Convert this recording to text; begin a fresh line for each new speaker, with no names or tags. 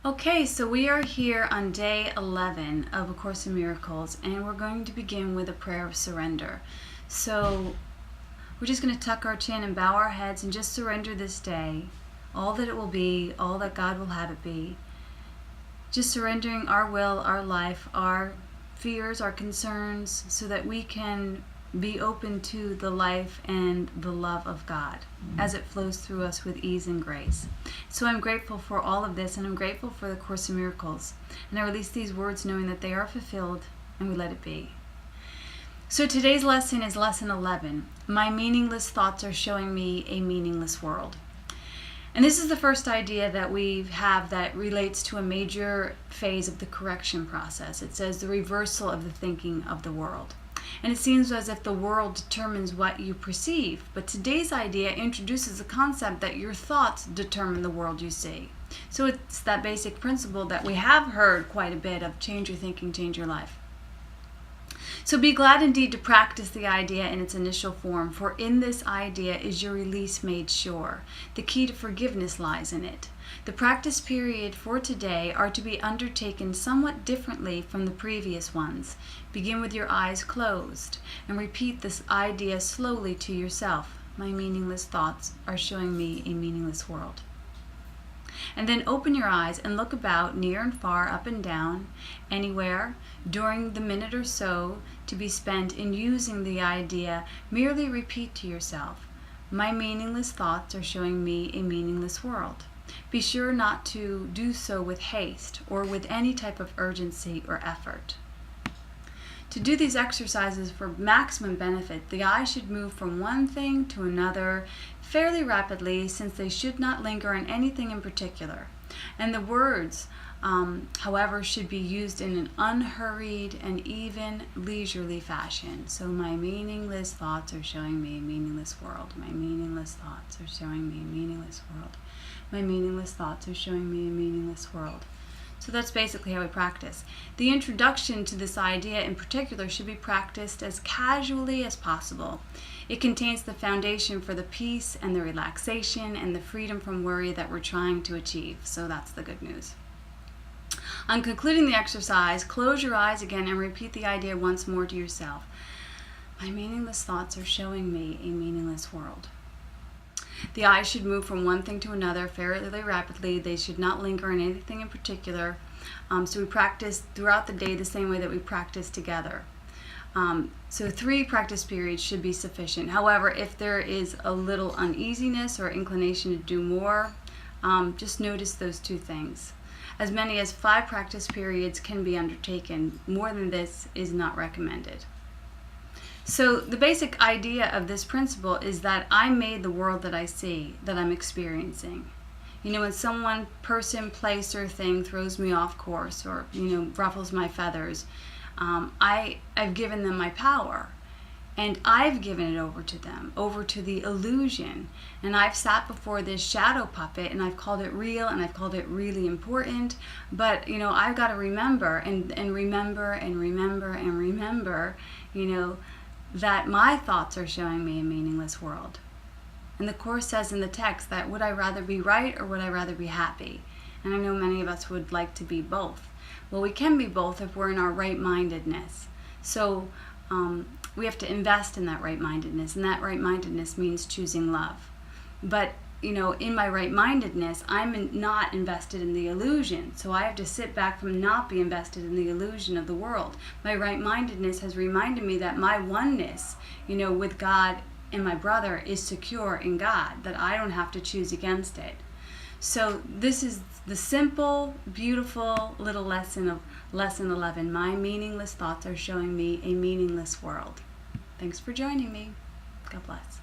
Okay, so we are here on day 11 of A Course in Miracles, and we're going to begin with a prayer of surrender. So we're just going to tuck our chin and bow our heads and just surrender this day, all that it will be, all that God will have it be. Just surrendering our will, our life, our fears, our concerns, so that we can be open to the life and the love of God as it flows through us with ease and grace. So I'm grateful for all of this, and I'm grateful for the Course in Miracles. And I release these words knowing that they are fulfilled, and we let it be. So today's lesson is lesson 11. My meaningless thoughts are showing me a meaningless world. And this is the first idea that we have that relates to a major phase of the correction process. It says the reversal of the thinking of the world. And it seems as if the world determines what you perceive. But today's idea introduces the concept that your thoughts determine the world you see. So it's that basic principle that we have heard quite a bit of: change your thinking, change your life. So be glad indeed to practice the idea in its initial form, for in this idea is your release made sure. The key to forgiveness lies in it. The practice period for today are to be undertaken somewhat differently from the previous ones. Begin with your eyes closed and repeat this idea slowly to yourself. My meaningless thoughts are showing me a meaningless world. And then open your eyes and look about, near and far, up and down, anywhere, during the minute or so to be spent in using the idea. Merely repeat to yourself, my meaningless thoughts are showing me a meaningless world. Be sure not to do so with haste or with any type of urgency or effort. To do these exercises for maximum benefit, the eye should move from one thing to another fairly rapidly, since they should not linger on anything in particular. And the words, however, should be used in an unhurried and even leisurely fashion. So my meaningless thoughts are showing me a meaningless world. My meaningless thoughts are showing me a meaningless world. My meaningless thoughts are showing me a meaningless world. So that's basically how we practice. The introduction to this idea in particular should be practiced as casually as possible. It contains the foundation for the peace and the relaxation and the freedom from worry that we're trying to achieve. So that's the good news. On concluding the exercise, close your eyes again and repeat the idea once more to yourself. My meaningless thoughts are showing me a meaningless world. The eyes should move from one thing to another fairly rapidly. They should not linger on anything in particular. So we practice throughout the day the same way that we practice together. So 3 practice periods should be sufficient. However, if there is a little uneasiness or inclination to do more, just notice those 2 things. As many as 5 practice periods can be undertaken. More than this is not recommended. So the basic idea of this principle is that I made the world that I see, that I'm experiencing. You know, when someone, person, place, or thing throws me off course or, ruffles my feathers, I've given them my power. And I've given it over to them, over to the illusion. And I've sat before this shadow puppet and I've called it real and I've called it really important. But, I've got to remember and remember and remember and remember, that my thoughts are showing me a meaningless world. And the Course says in the text that would I rather be right or would I rather be happy? And I know many of us would like to be both. Well, we can be both if we're in our right-mindedness. So we have to invest in that right-mindedness, and that right-mindedness means choosing love. But in my right-mindedness, I'm not invested in the illusion. So I have to sit back from not be invested in the illusion of the world. My right-mindedness has reminded me that my oneness, with God and my brother is secure in God, that I don't have to choose against it. So this is the simple, beautiful little lesson of lesson 11. My meaningless thoughts are showing me a meaningless world. Thanks for joining me. God bless.